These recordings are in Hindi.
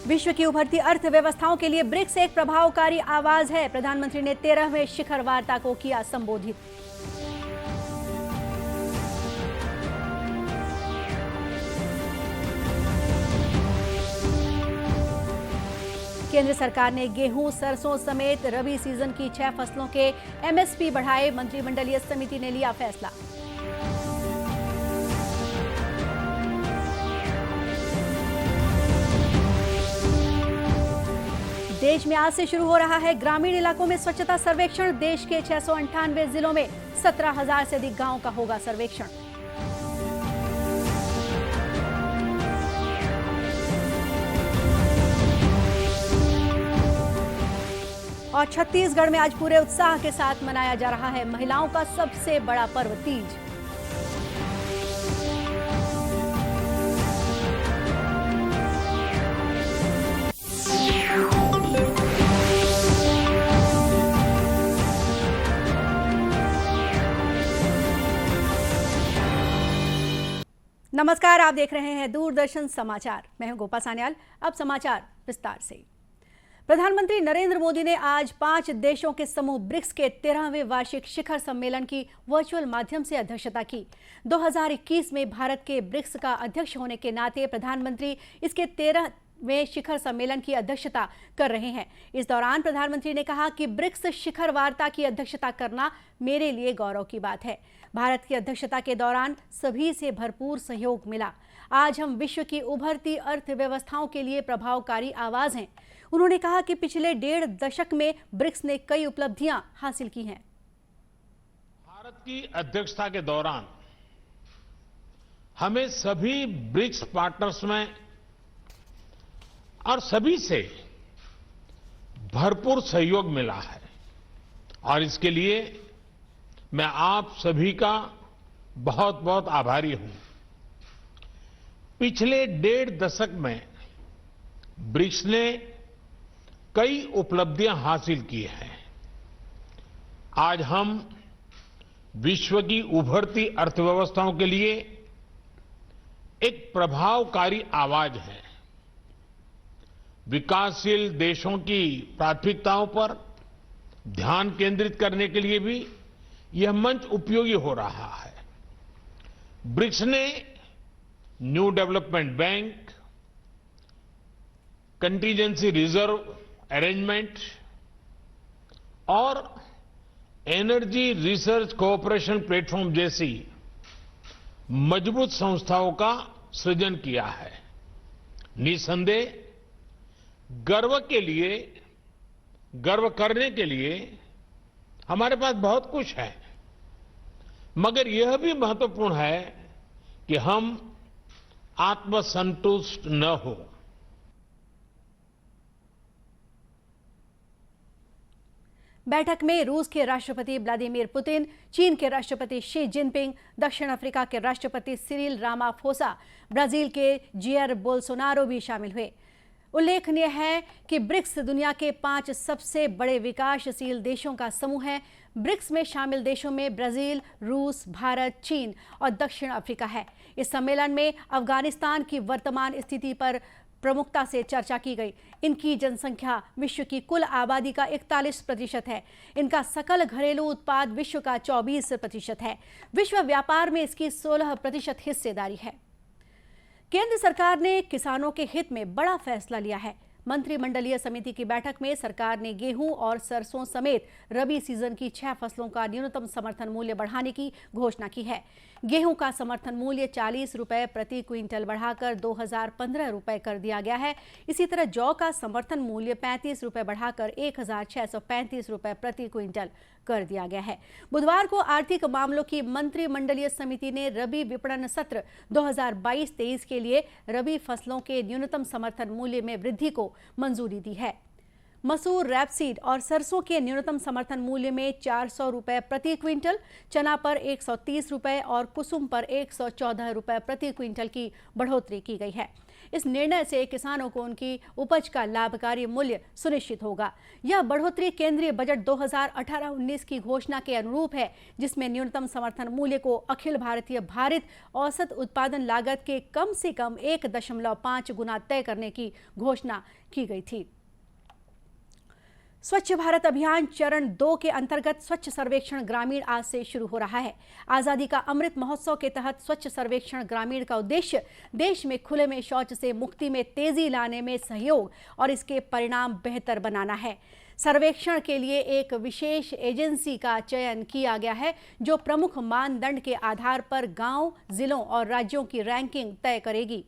विश्व की उभरती अर्थव्यवस्थाओं के लिए ब्रिक्स एक प्रभावकारी आवाज है। प्रधानमंत्री ने 13वें शिखर वार्ता को किया संबोधित। केंद्र सरकार ने गेहूं, सरसों समेत रबी सीजन की 6 फसलों के एमएसपी बढ़ाए। मंत्रिमंडलीय समिति ने लिया फैसला। देश में आज से शुरू हो रहा है ग्रामीण इलाकों में स्वच्छता सर्वेक्षण। देश के 698 जिलों में 17,000 से अधिक गांवों का होगा सर्वेक्षण। और छत्तीसगढ़ में आज पूरे उत्साह के साथ मनाया जा रहा है महिलाओं का सबसे बड़ा पर्व तीज। नमस्कार, आप देख रहे हैं दूरदर्शन समाचार। मैं हूं गोपा सान्याल। अब समाचार विस्तार से। प्रधानमंत्री नरेंद्र मोदी ने आज 5 देशों के समूह ब्रिक्स के 13वें वार्षिक शिखर सम्मेलन की वर्चुअल माध्यम से अध्यक्षता की। 2021 में भारत के ब्रिक्स का अध्यक्ष होने के नाते प्रधानमंत्री इसके 13वें शिखर सम्मेलन की अध्यक्षता कर रहे हैं। इस दौरान प्रधानमंत्री ने कहा कि ब्रिक्स शिखर वार्ता की अध्यक्षता करना मेरे लिए गौरव की बात है। भारत की अध्यक्षता के दौरान सभी से भरपूर सहयोग मिला। आज हम विश्व की उभरती अर्थव्यवस्थाओं के लिए प्रभावकारी आवाज हैं। उन्होंने कहा कि पिछले 1.5 दशक में ब्रिक्स ने कई उपलब्धियां हासिल की हैं। भारत की अध्यक्षता के दौरान हमें सभी ब्रिक्स पार्टनर्स में और सभी से भरपूर सहयोग मिला है और इसके लिए मैं आप सभी का बहुत बहुत आभारी हूं। पिछले 1.5 दशक में ब्रिक्स ने कई उपलब्धियां हासिल की हैं। आज हम विश्व की उभरती अर्थव्यवस्थाओं के लिए एक प्रभावकारी आवाज है। विकासशील देशों की प्राथमिकताओं पर ध्यान केंद्रित करने के लिए भी यह मंच उपयोगी हो रहा है। ब्रिक्स ने new development bank, contingency reserve arrangement और एनर्जी रिसर्च कोऑपरेशन प्लेटफॉर्म जैसी मजबूत संस्थाओं का सृजन किया है। निसंदेह गर्व करने के लिए हमारे पास बहुत कुछ है, मगर यह भी महत्वपूर्ण है कि हम आत्मसंतुष्ट न हो। बैठक में रूस के राष्ट्रपति व्लादिमीर पुतिन, चीन के राष्ट्रपति शी जिनपिंग, दक्षिण अफ्रीका के राष्ट्रपति सिरिल रामाफोसा, ब्राजील के जेयर बोल्सोनारो भी शामिल हुए। उल्लेखनीय है कि ब्रिक्स दुनिया के 5 सबसे बड़े विकासशील देशों का समूह है। ब्रिक्स में शामिल देशों में ब्राजील, रूस, भारत, चीन और दक्षिण अफ्रीका है। इस सम्मेलन में अफगानिस्तान की वर्तमान स्थिति पर प्रमुखता से चर्चा की गई। इनकी जनसंख्या विश्व की कुल आबादी का 41% है। इनका सकल घरेलू उत्पाद विश्व का 24% है। विश्व व्यापार में इसकी 16% हिस्सेदारी है। केंद्र सरकार ने किसानों के हित में बड़ा फैसला लिया है। मंत्रिमंडलीय समिति की बैठक में सरकार ने गेहूं और सरसों समेत रबी सीजन की 6 फसलों का न्यूनतम समर्थन मूल्य बढ़ाने की घोषणा की है। गेहूं का समर्थन मूल्य 40 रुपए प्रति क्विंटल बढ़ाकर 2015 रुपए कर दिया गया है। इसी तरह जौ का समर्थन मूल्य 35 रुपए बढ़ाकर 1635 रुपए प्रति क्विंटल कर दिया गया है। बुधवार को आर्थिक मामलों की मंत्रिमंडलीय समिति ने रबी विपणन सत्र 2022-23 के लिए रबी फसलों के न्यूनतम समर्थन मूल्य में वृद्धि को मंजूरी दी है। मसूर, रैपसीड और सरसों के न्यूनतम समर्थन मूल्य में 400 रुपए प्रति क्विंटल, चना पर 130 रुपए और कुसुम पर 114 रुपए प्रति क्विंटल की बढ़ोतरी की गई है। इस निर्णय से किसानों को उनकी उपज का लाभकारी मूल्य सुनिश्चित होगा। यह बढ़ोतरी केंद्रीय बजट 2018-19 की घोषणा के अनुरूप है, जिसमें न्यूनतम समर्थन मूल्य को अखिल भारतीय भारित औसत उत्पादन लागत के कम से कम 1.5 गुना तय करने की घोषणा की गई थी। स्वच्छ भारत अभियान चरण 2 के अंतर्गत स्वच्छ सर्वेक्षण ग्रामीण आज से शुरू हो रहा है। आजादी का अमृत महोत्सव के तहत स्वच्छ सर्वेक्षण ग्रामीण का उद्देश्य देश में खुले में शौच से मुक्ति में तेजी लाने में सहयोग और इसके परिणाम बेहतर बनाना है। सर्वेक्षण के लिए एक विशेष एजेंसी का चयन किया गया है, जो प्रमुख मानदंड के आधार पर गांव, जिलों और राज्यों की रैंकिंग तय करेगी।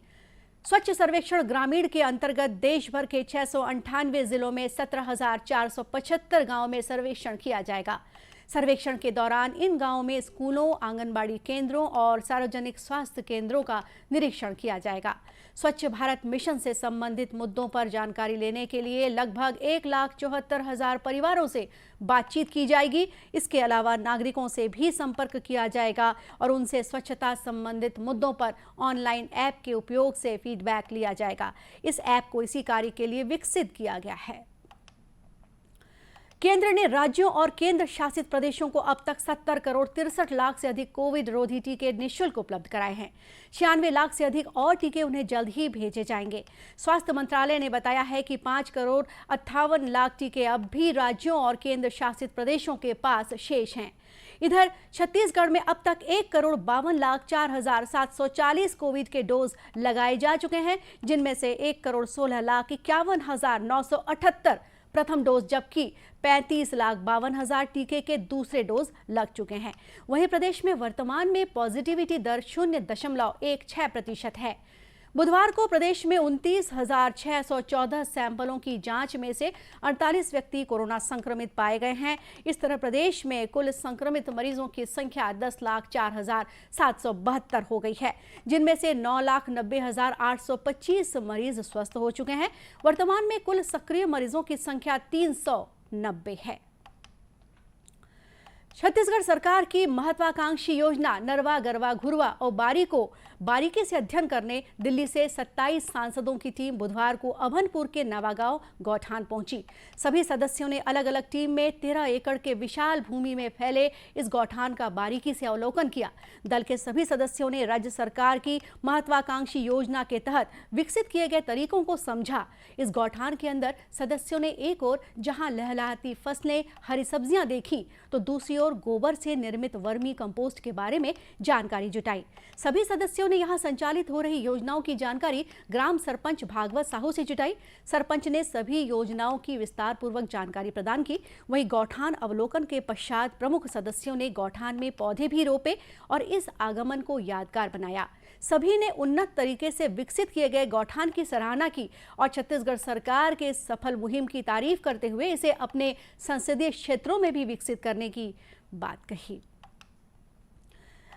स्वच्छ सर्वेक्षण ग्रामीण के अंतर्गत देश भर के 698 जिलों में 17,475 गांवों में सर्वेक्षण किया जाएगा। सर्वेक्षण के दौरान इन गांवों में स्कूलों, आंगनबाड़ी केंद्रों और सार्वजनिक स्वास्थ्य केंद्रों का निरीक्षण किया जाएगा। स्वच्छ भारत मिशन से संबंधित मुद्दों पर जानकारी लेने के लिए लगभग 1,74,000 परिवारों से बातचीत की जाएगी। इसके अलावा नागरिकों से भी संपर्क किया जाएगा और उनसे स्वच्छता संबंधित मुद्दों पर ऑनलाइन ऐप के उपयोग से फीडबैक लिया जाएगा। इस ऐप को इसी कार्य के लिए विकसित किया गया है। केंद्र ने राज्यों और केंद्र शासित प्रदेशों को अब तक 70 करोड़ 63 लाख से अधिक कोविड रोधी टीके निःशुल्क उपलब्ध कराए हैं। 96 लाख से अधिक और टीके उन्हें जल्द ही भेजे जाएंगे। स्वास्थ्य मंत्रालय ने बताया है कि 5 करोड़ 58 लाख टीके अब भी राज्यों और केंद्र शासित प्रदेशों के पास शेष हैं। इधर छत्तीसगढ़ में अब तक 1 करोड़ 52 लाख 4,740 कोविड के डोज लगाए जा चुके हैं, जिनमें से 1 करोड़ 16 लाख 51,978 प्रथम डोज, जबकि 35 लाख 52 हजार टीके के दूसरे डोज लग चुके हैं। वहीं प्रदेश में वर्तमान में पॉजिटिविटी दर 0.16% है। बुधवार को प्रदेश में 29,614 सैंपलों की जांच में से 48 व्यक्ति कोरोना संक्रमित पाए गए हैं। इस तरह प्रदेश में कुल संक्रमित मरीजों की संख्या 10,04,772 हो गई है, जिनमें से 9,90,825 मरीज स्वस्थ हो चुके हैं। वर्तमान में कुल सक्रिय मरीजों की संख्या 390 है। छत्तीसगढ़ सरकार की महत्वाकांक्षी योजना नरवा, गरवा, घुरवा और बारी को बारीकी से अध्ययन करने दिल्ली से 27 सांसदों की टीम बुधवार को अभनपुर के नवागांव गौठान पहुंची। सभी सदस्यों ने अलग अलग टीम में 13 एकड़ के विशाल भूमि में फैले इस गौठान का बारीकी से अवलोकन किया। दल के सभी सदस्यों ने राज्य सरकार की महत्वाकांक्षी योजना के तहत विकसित किए गए तरीकों को समझा। इस गौठान के अंदर सदस्यों ने एक ओर जहां लहलहाती फसलें, हरी सब्जियां देखी, तो दूसरी ओर गोबर से निर्मित वर्मी कंपोस्ट के बारे में जानकारी जुटाई। सभी सदस्यों ने यहां संचालित हो रही योजनाओं की जानकारी ग्राम सरपंच भागवत साहू से जुटाई। सरपंच ने सभी योजनाओं की विस्तार पूर्वक जानकारी प्रदान की। वहीं गौठान अवलोकन के पश्चात प्रमुख सदस्यों ने गौठान में पौधे भी रोपे और इस आगमन को यादगार बनाया। सभी ने उन्नत तरीके से विकसित किए गए गौठान की सराहना की और छत्तीसगढ़ सरकार के सफल मुहिम की तारीफ करते हुए इसे अपने संसदीय क्षेत्रों में भी विकसित करने की बात कही।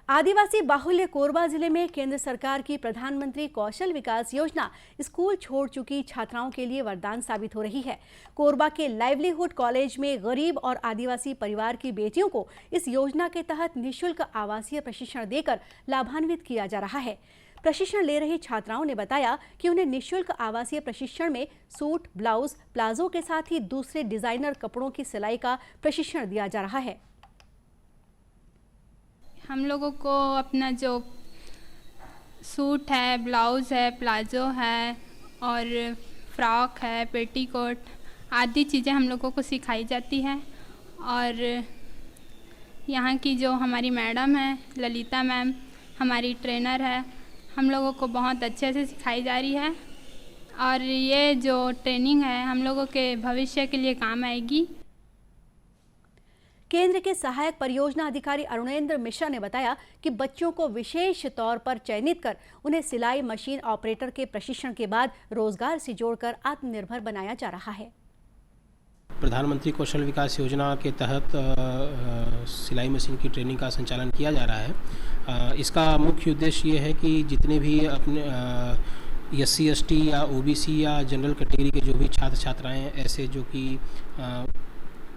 आदिवासी बाहुल्य कोरबा जिले में केंद्र सरकार की प्रधानमंत्री कौशल विकास योजना स्कूल छोड़ चुकी छात्राओं के लिए वरदान साबित हो रही है। कोरबा के लाइवलीहुड कॉलेज में गरीब और आदिवासी परिवार की बेटियों को इस योजना के तहत निःशुल्क आवासीय प्रशिक्षण देकर लाभान्वित किया जा रहा है। प्रशिक्षण ले रही छात्राओं ने बताया कि उन्हें निःशुल्क आवासीय प्रशिक्षण में सूट, ब्लाउज, प्लाजो के साथ ही दूसरे डिजाइनर कपड़ों की सिलाई का प्रशिक्षण दिया जा रहा है। हम लोगों को अपना जो सूट है, ब्लाउज़ है, प्लाजो है और फ्रॉक है, पेटीकोट आदि चीज़ें हम लोगों को सिखाई जाती है। और यहाँ की जो हमारी मैडम है ललिता मैम, हमारी ट्रेनर है, हम लोगों को बहुत अच्छे से सिखाई जा रही है और ये जो ट्रेनिंग है हम लोगों के भविष्य के लिए काम आएगी। केंद्र के सहायक परियोजना अधिकारी अरुणेंद्र मिश्रा ने बताया कि बच्चों को विशेष तौर पर चयनित कर उन्हें सिलाई मशीन ऑपरेटर के प्रशिक्षण के बाद रोजगार से जोड़कर आत्मनिर्भर बनाया जा रहा है। प्रधानमंत्री कौशल विकास योजना के तहत सिलाई मशीन की ट्रेनिंग का संचालन किया जा रहा है। इसका मुख्य उद्देश्य ये है कि जितने भी अपने SC ST या OBC या जनरल कैटेगरी के जो भी छात्र छात्राएं ऐसे जो कि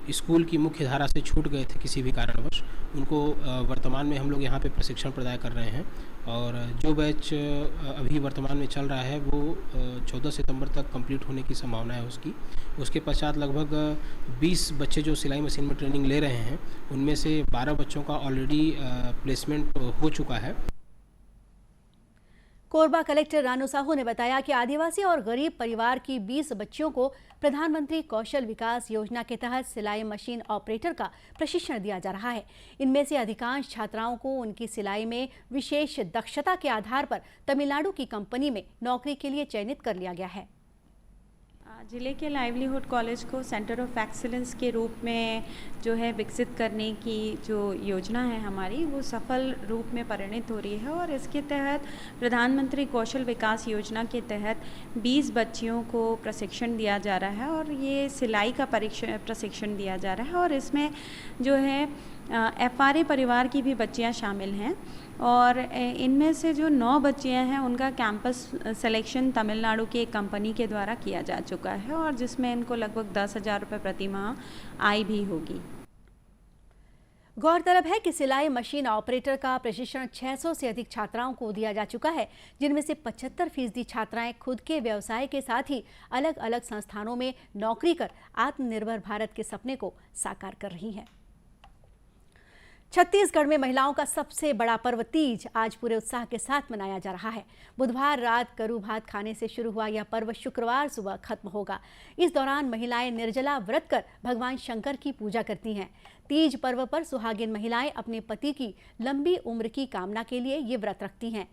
स्कूल की मुख्य धारा से छूट गए थे किसी भी कारणवश, उनको वर्तमान में हम लोग यहाँ पे प्रशिक्षण प्रदान कर रहे हैं। और जो बैच अभी वर्तमान में चल रहा है वो 14 सितंबर तक कंप्लीट होने की संभावना है उसकी। उसके पश्चात लगभग 20 बच्चे जो सिलाई मशीन में ट्रेनिंग ले रहे हैं, उनमें से 12 बच्चों का ऑलरेडी प्लेसमेंट हो चुका है। कोरबा कलेक्टर रानू साहू ने बताया कि आदिवासी और गरीब परिवार की 20 बच्चियों को प्रधानमंत्री कौशल विकास योजना के तहत सिलाई मशीन ऑपरेटर का प्रशिक्षण दिया जा रहा है। इनमें से अधिकांश छात्राओं को उनकी सिलाई में विशेष दक्षता के आधार पर तमिलनाडु की कंपनी में नौकरी के लिए चयनित कर लिया गया है। जिले के लाइवलीहुड कॉलेज को सेंटर ऑफ एक्सीलेंस के रूप में जो है विकसित करने की जो योजना है हमारी, वो सफल रूप में परिणत हो रही है। और इसके तहत प्रधानमंत्री कौशल विकास योजना के तहत 20 बच्चियों को प्रशिक्षण दिया जा रहा है और ये सिलाई का प्रशिक्षण दिया जा रहा है। और इसमें जो है FRA परिवार की भी बच्चियां शामिल हैं और इनमें से जो 9 बच्चियां हैं उनका कैंपस सिलेक्शन तमिलनाडु की एक कंपनी के द्वारा किया जा चुका है और जिसमें इनको लगभग 10,000 रुपये प्रति माह आय भी होगी। गौरतलब है कि सिलाई मशीन ऑपरेटर का प्रशिक्षण 600 से अधिक छात्राओं को दिया जा चुका है, जिनमें से 75% छात्राएं खुद के व्यवसाय के साथ ही अलग अलग संस्थानों में नौकरी कर आत्मनिर्भर भारत के सपने को साकार कर रही हैं। छत्तीसगढ़ में महिलाओं का सबसे बड़ा पर्व तीज आज पूरे उत्साह के साथ मनाया जा रहा है। बुधवार रात करू भात खाने से शुरू हुआ यह पर्व शुक्रवार सुबह खत्म होगा। इस दौरान महिलाएं निर्जला व्रत कर भगवान शंकर की पूजा करती हैं। तीज पर्व पर सुहागिन महिलाएं अपने पति की लंबी उम्र की कामना के लिए ये व्रत रखती हैं।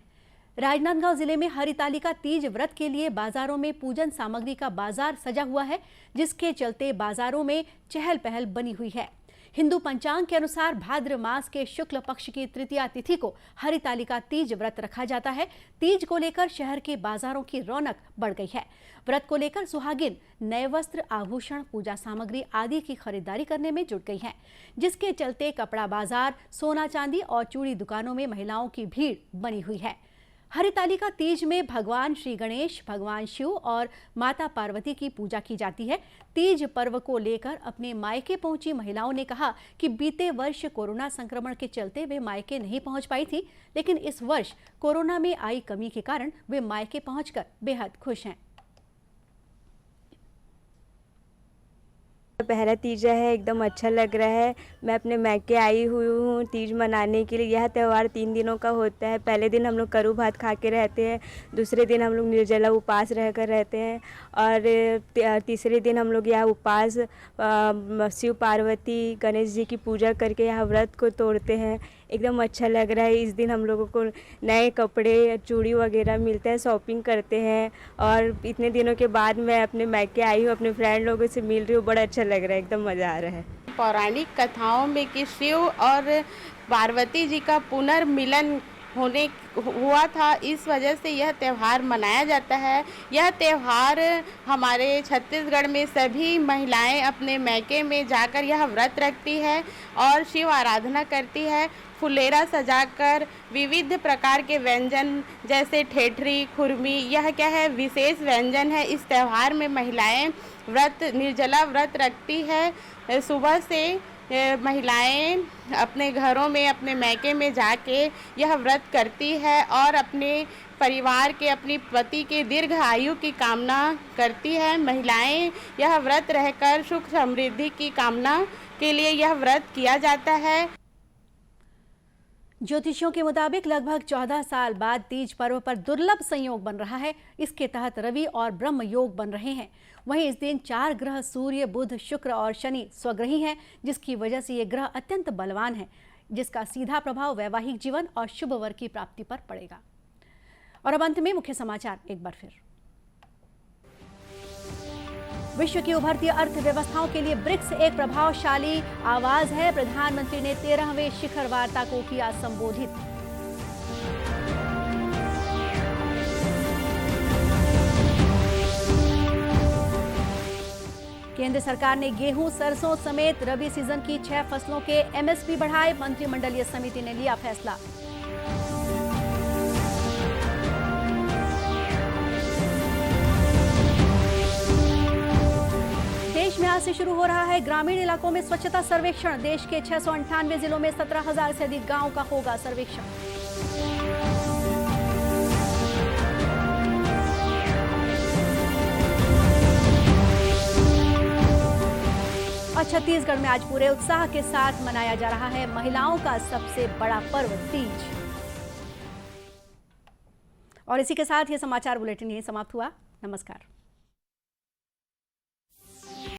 राजनांदगांव जिले में हरितालिका तीज व्रत के लिए बाजारों में पूजन सामग्री का बाजार सजा हुआ है, जिसके चलते बाजारों में चहल पहल बनी हुई है। हिंदू पंचांग के अनुसार भाद्र मास के शुक्ल पक्ष की तृतीया तिथि को हरितालिका तीज व्रत रखा जाता है। तीज को लेकर शहर के बाजारों की रौनक बढ़ गई है। व्रत को लेकर सुहागिन नए वस्त्र, आभूषण, पूजा सामग्री आदि की खरीदारी करने में जुट गई हैं, जिसके चलते कपड़ा बाजार, सोना चांदी और चूड़ी दुकानों में महिलाओं की भीड़ बनी हुई है। हरितालिका तीज में भगवान श्री गणेश, भगवान शिव और माता पार्वती की पूजा की जाती है। तीज पर्व को लेकर अपने मायके पहुंची महिलाओं ने कहा कि बीते वर्ष कोरोना संक्रमण के चलते वे मायके नहीं पहुंच पाई थी, लेकिन इस वर्ष कोरोना में आई कमी के कारण वे मायके पहुंचकर बेहद खुश हैं। पहला तीज है, एकदम अच्छा लग रहा है। मैं अपने मायके आई हुई हूँ तीज मनाने के लिए। यह त्यौहार 3 दिनों का होता है। पहले दिन हम लोग करू भात खा के रहते हैं, दूसरे दिन हम लोग निर्जला उपवास रहकर रहते हैं और तीसरे दिन हम लोग यह उपवास शिव पार्वती गणेश जी की पूजा करके यह व्रत को तोड़ते हैं। एकदम अच्छा लग रहा है। इस दिन हम लोगों को नए कपड़े, चूड़ी वगैरह मिलते हैं, शॉपिंग करते हैं और इतने दिनों के बाद मैं अपने मायके आई हूँ, अपने फ्रेंड लोगों से मिल रही हूँ। बड़ा अच्छा लग रहा है, एकदम मज़ा आ रहा है। पौराणिक कथाओं में कि शिव और पार्वती जी का पुनर्मिलन हुआ था, इस वजह से यह त्यौहार मनाया जाता है। यह त्यौहार हमारे छत्तीसगढ़ में सभी महिलाएं अपने मायके में जाकर यह व्रत रखती है और शिव आराधना करती है। फुलेरा सजाकर विविध प्रकार के व्यंजन जैसे ठेठरी, खुरमी, यह क्या है विशेष व्यंजन है। इस त्यौहार में महिलाएं निर्जला व्रत रखती है। सुबह से महिलाएं अपने घरों में, अपने मायके में जाके यह व्रत करती है और अपने परिवार के, अपनी पति के दीर्घ आयु की कामना करती है। महिलाएं यह व्रत रहकर सुख समृद्धि की कामना के लिए यह व्रत किया जाता है। ज्योतिषियों के मुताबिक लगभग 14 साल बाद तीज पर्व पर दुर्लभ संयोग बन रहा है। इसके तहत रवि और ब्रह्म योग बन रहे हैं। वहीं इस दिन 4 ग्रह सूर्य, बुध, शुक्र और शनि स्वग्रही हैं, जिसकी वजह से ये ग्रह अत्यंत बलवान हैं, जिसका सीधा प्रभाव वैवाहिक जीवन और शुभ वर की प्राप्ति पर पड़ेगा। और अब अंत में मुख्य समाचार एक बार फिर। विश्व की उभरती अर्थव्यवस्थाओं के लिए ब्रिक्स एक प्रभावशाली आवाज है। प्रधानमंत्री ने 13वें शिखर वार्ता को किया संबोधित। केंद्र सरकार ने गेहूं, सरसों समेत रबी सीजन की 6 फसलों के MSP बढ़ाए। मंत्रिमंडलीय समिति ने लिया फैसला। आज से शुरू हो रहा है ग्रामीण इलाकों में स्वच्छता सर्वेक्षण। देश के 698 जिलों में 17,000 से अधिक गांव का होगा सर्वेक्षण। और छत्तीसगढ़ में आज पूरे उत्साह के साथ मनाया जा रहा है महिलाओं का सबसे बड़ा पर्व तीज। और इसी के साथ ये समाचार बुलेटिन यही समाप्त हुआ। नमस्कार।